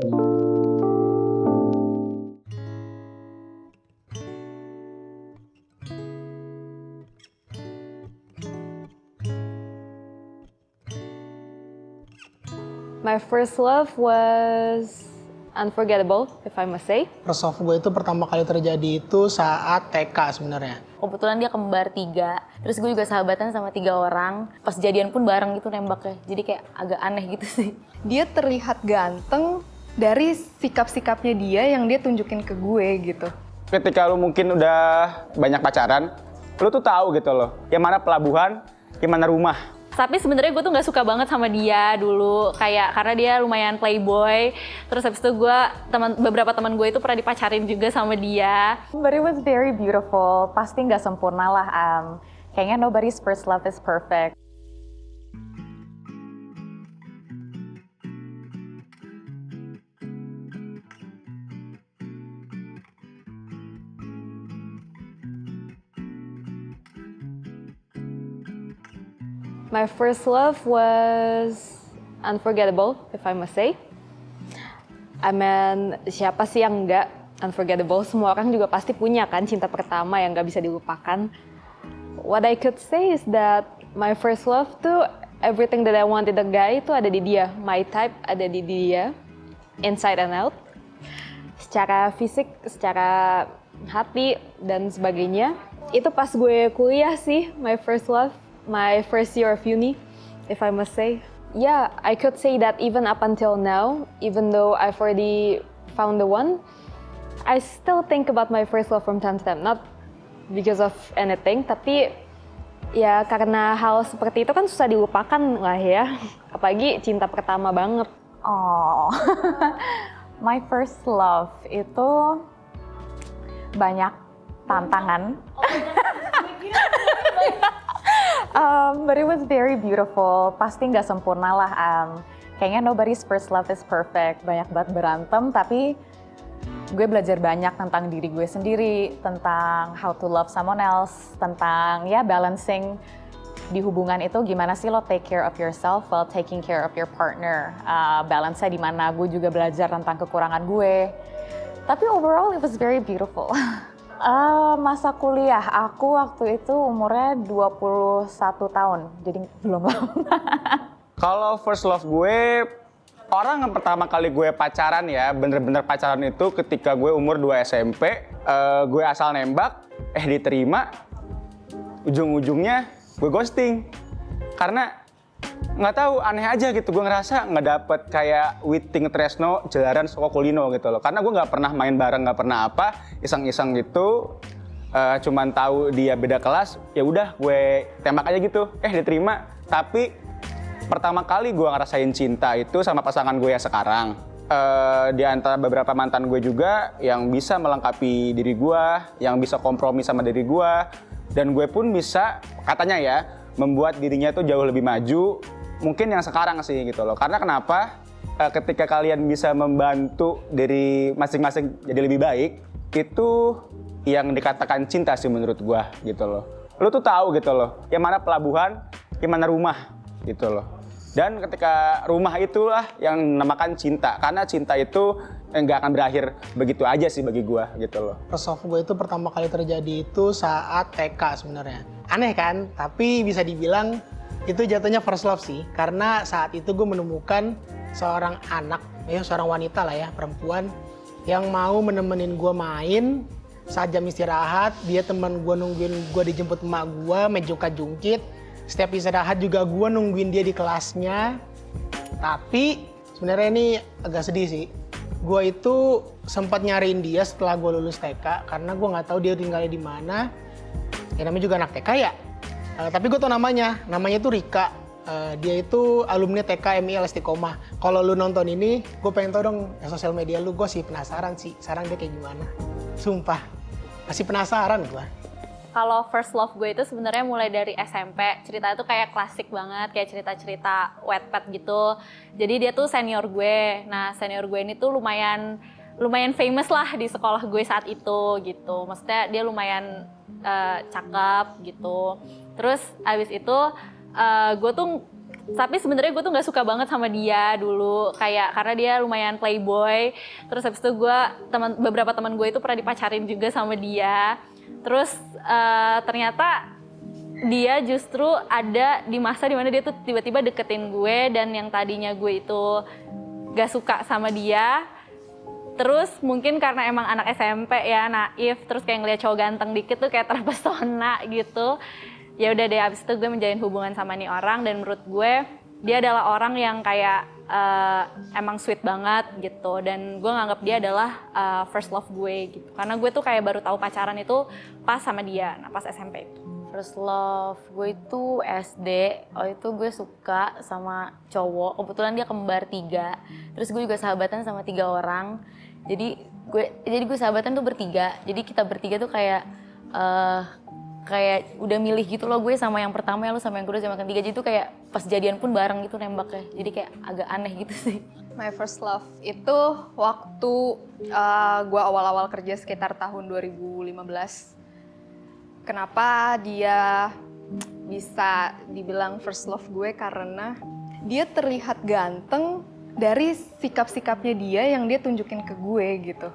My first love was unforgettable, if I must say. First love gue itu pertama kali terjadi itu saat TK sebenarnya. Kebetulan dia kembar 3, terus gue juga sahabatan sama 3 orang. Pas jadian pun bareng gitu nembaknya, jadi kayak agak aneh gitu sih. Dia terlihat ganteng dari sikap-sikapnya dia yang dia tunjukin ke gue gitu. Ketika lu mungkin udah banyak pacaran, lu tuh tahu gitu loh, yang mana pelabuhan, yang mana rumah. Tapi sebenarnya gue tuh nggak suka banget sama dia dulu, kayak karena dia lumayan playboy. Terus habis itu beberapa teman gue itu pernah dipacarin juga sama dia. But it was very beautiful. Pasti nggak sempurna lah. Kayaknya nobody's first love is perfect. My first love was unforgettable, if I must say. I mean, siapa sih yang nggak unforgettable? Semua orang juga pasti punya kan cinta pertama yang nggak bisa dilupakan. What I could say is that my first love tuh everything that I wanted a guy itu ada di dia. My type ada di dia, inside and out. Secara fisik, secara hati, dan sebagainya. Itu pas gue kuliah sih, my first love. My first year of uni, if I must say. Yeah, I could say that even up until now, even though I've already found the one, I still think about my first love from time to time. Not because of anything, tapi ya karena hal seperti itu kan susah dilupakan lah ya. Apalagi cinta pertama banget. Oh, my first love itu banyak tantangan. But it was very beautiful. Pasti nggak sempurna lah. Kayaknya nobody's first love is perfect. Banyak banget berantem, tapi gue belajar banyak tentang diri gue sendiri, tentang how to love someone else, tentang ya balancing di hubungan itu gimana sih lo take care of yourself while taking care of your partner. Balance-nya di mana. Gue juga belajar tentang kekurangan gue. Tapi overall it was very beautiful. Masa kuliah, aku waktu itu umurnya 21 tahun, jadi belum lama. Kalau first love gue, orang yang pertama kali gue pacaran ya, bener-bener pacaran itu ketika gue umur 2 SMP, gue asal nembak, diterima, ujung-ujungnya gue ghosting. Karena nggak tahu, aneh aja gitu, gue ngerasa nggak dapet kayak Witing Tresno Jelaran Soko Kulino gitu loh. Karena gue nggak pernah main bareng, nggak pernah apa, iseng-iseng gitu, cuman tahu dia beda kelas, ya udah gue tembak aja gitu, diterima. Tapi pertama kali gue ngerasain cinta itu sama pasangan gue yang sekarang. Di antara beberapa mantan gue juga yang bisa melengkapi diri gue, yang bisa kompromi sama diri gue, dan gue pun bisa, katanya ya, membuat dirinya tuh jauh lebih maju, mungkin yang sekarang sih gitu loh. Karena kenapa? Ketika kalian bisa membantu diri masing-masing jadi lebih baik, itu yang dikatakan cinta sih menurut gua gitu loh. Lu tuh tahu gitu loh, yang mana pelabuhan, yang mana rumah gitu loh. Dan ketika rumah itulah yang namakan cinta, karena cinta itu nggak akan berakhir begitu aja sih bagi gua gitu loh. First love gue itu pertama kali terjadi itu saat TK sebenarnya. Aneh kan? Tapi bisa dibilang itu jatuhnya first love sih. Karena saat itu gue menemukan seorang anak, seorang wanita lah ya, perempuan yang mau menemenin gue main saat jam istirahat. Dia teman gue, nungguin gue dijemput emak gue, mejuka jungkit. Setiap istirahat juga gue nungguin dia di kelasnya. Tapi sebenarnya ini agak sedih sih. Gue itu sempat nyariin dia setelah gue lulus TK karena gue nggak tahu dia tinggalnya di mana. Ya namanya juga anak TK ya. Tapi gue tau namanya tuh Rika. Dia itu alumni TK MIL Istiqomah. Kalau lu nonton ini, gue pengen tau dong ya, sosial media lu. Gue sih penasaran sih, sekarang dia kayak gimana. Sumpah, masih penasaran gue. Kalau first love gue itu sebenarnya mulai dari SMP. Ceritanya tuh kayak klasik banget, kayak cerita-cerita Wattpad gitu. Jadi dia tuh senior gue. Nah, senior gue ini tuh lumayan famous lah di sekolah gue saat itu gitu. Maksudnya dia lumayan cakep gitu. Terus abis itu gue tuh Tapi sebenarnya gue tuh nggak suka banget sama dia dulu, kayak karena dia lumayan playboy. Terus habis itu beberapa teman gue itu pernah dipacarin juga sama dia. Terus ternyata dia justru ada di masa dimana dia tuh tiba-tiba deketin gue, dan yang tadinya gue itu gak suka sama dia. Terus mungkin karena emang anak SMP ya, naif, terus kayak ngeliat cowok ganteng dikit tuh kayak terpesona gitu. Ya udah deh, abis itu gue menjalin hubungan sama nih orang, dan menurut gue dia adalah orang yang kayak emang sweet banget gitu, dan gue nganggap dia adalah first love gue gitu, karena gue tuh kayak baru tahu pacaran itu pas sama dia, pas SMP itu. First love gue itu SD, itu gue suka sama cowok, kebetulan dia kembar 3, terus gue juga sahabatan sama 3 orang, jadi gue sahabatan tuh bertiga, jadi kita bertiga tuh kayak udah milih gitu loh, gue sama yang pertama, lu sama yang kedua, sama yang ketiga, jadi tuh kayak pas jadian pun bareng gitu nembaknya, jadi kayak agak aneh gitu sih. My first love itu waktu gue awal-awal kerja sekitar tahun 2015. Kenapa dia bisa dibilang first love gue? Karena dia terlihat ganteng dari sikap-sikapnya dia yang dia tunjukin ke gue gitu.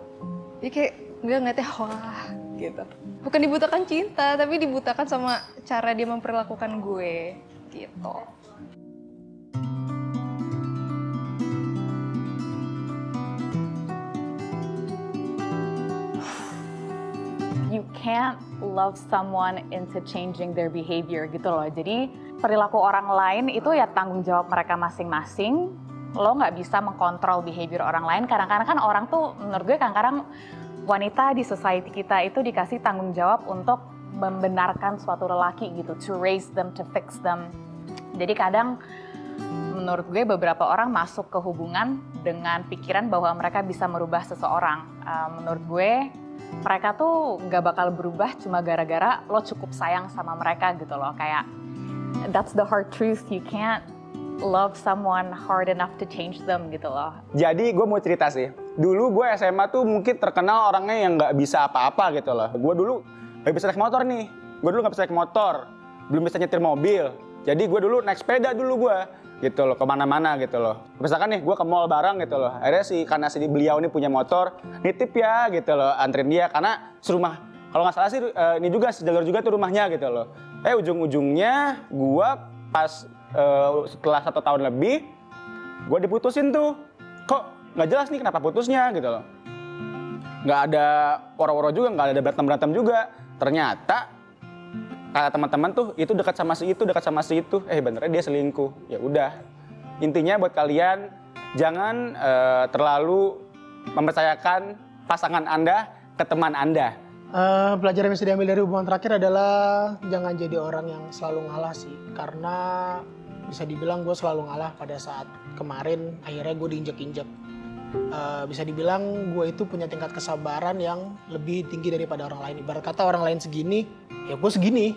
Jadi kayak gue ngeliatnya wah gitu. Bukan dibutakan cinta, tapi dibutakan sama cara dia memperlakukan gue gitu. You can't love someone into changing their behavior gitu loh. Jadi perilaku orang lain itu ya tanggung jawab mereka masing-masing. Lo nggak bisa mengkontrol behavior orang lain. Kadang-kadang kan orang tuh, menurut gue kadang-kadang wanita di society kita itu dikasih tanggung jawab untuk membenarkan suatu lelaki gitu, to raise them, to fix them. Jadi kadang menurut gue beberapa orang masuk ke hubungan dengan pikiran bahwa mereka bisa merubah seseorang. Menurut gue mereka tuh nggak bakal berubah cuma gara-gara lo cukup sayang sama mereka gitu loh. Kayak that's the hard truth, you can't love someone hard enough to change them gitu loh. Jadi gue mau cerita sih. Dulu gue SMA tuh mungkin terkenal orangnya yang nggak bisa apa-apa gitu loh. Gue dulu nggak bisa naik motor nih. Gue dulu nggak bisa naik motor. Belum bisa nyetir mobil. Jadi gue dulu naik sepeda dulu gue. Gitu loh, kemana-mana gitu loh. Misalkan nih gue ke mall bareng gitu loh. Akhirnya karena beliau ini punya motor, nitip ya gitu loh. Anterin dia karena serumah. Kalau nggak salah sih ini juga sejalur juga tuh rumahnya gitu loh. Ujung-ujungnya gue pas setelah 1 tahun lebih, gue diputusin tuh. Kok nggak jelas nih kenapa putusnya gitu loh. Nggak ada woro-woro juga, nggak ada berantem-berantem juga. Ternyata kata teman-teman tuh itu dekat sama si itu, benernya dia selingkuh. Ya udah. Intinya buat kalian jangan terlalu mempercayakan pasangan Anda ke teman Anda. Pelajaran yang bisa diambil dari hubungan terakhir adalah jangan jadi orang yang selalu ngalah sih. Karena bisa dibilang gue selalu ngalah pada saat kemarin akhirnya gue diinjek-injek. Bisa dibilang gue itu punya tingkat kesabaran yang lebih tinggi daripada orang lain. Ibarat kata orang lain segini, ya gue segini.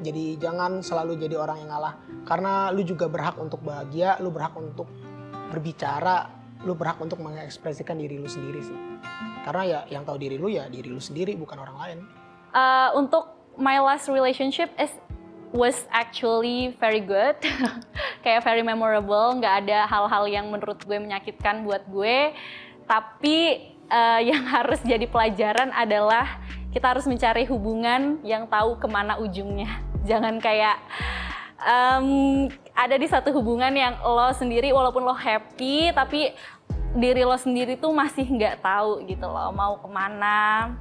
Jadi jangan selalu jadi orang yang ngalah. Karena lu juga berhak untuk bahagia, lu berhak untuk berbicara, lu berhak untuk mengekspresikan diri lu sendiri sih. Karena ya yang tahu diri lu sendiri, bukan orang lain. Untuk my last relationship was actually very good. Kayak very memorable, nggak ada hal-hal yang menurut gue menyakitkan buat gue. Tapi yang harus jadi pelajaran adalah kita harus mencari hubungan yang tahu kemana ujungnya. Jangan kayak ada di satu hubungan yang lo sendiri walaupun lo happy, tapi diri lo sendiri tuh masih nggak tahu gitu loh mau kemana.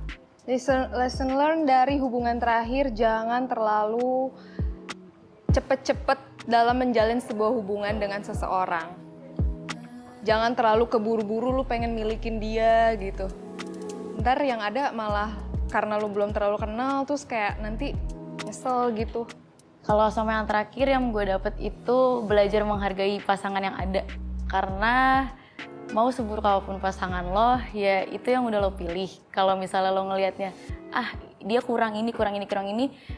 Lesson learn dari hubungan terakhir, jangan terlalu cepet-cepet dalam menjalin sebuah hubungan dengan seseorang. Jangan terlalu keburu-buru lu pengen milikin dia gitu. Ntar yang ada malah karena lu belum terlalu kenal terus kayak nanti nyesel gitu. Kalau sama yang terakhir yang gue dapet itu belajar menghargai pasangan yang ada. Karena mau seburuk apapun pasangan lo, ya itu yang udah lo pilih. Kalau misalnya lo ngelihatnya, dia kurang ini,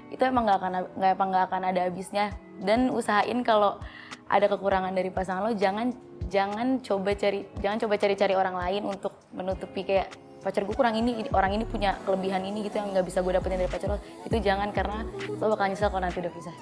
itu emang nggak akan ada habisnya. Dan usahain kalau ada kekurangan dari pasangan lo, jangan coba cari orang lain untuk menutupi kayak pacar gue kurang ini, orang ini punya kelebihan ini gitu yang nggak bisa gue dapetin dari pacar lo. Itu jangan, karena lo bakal nyesel kalau nanti udah pisah.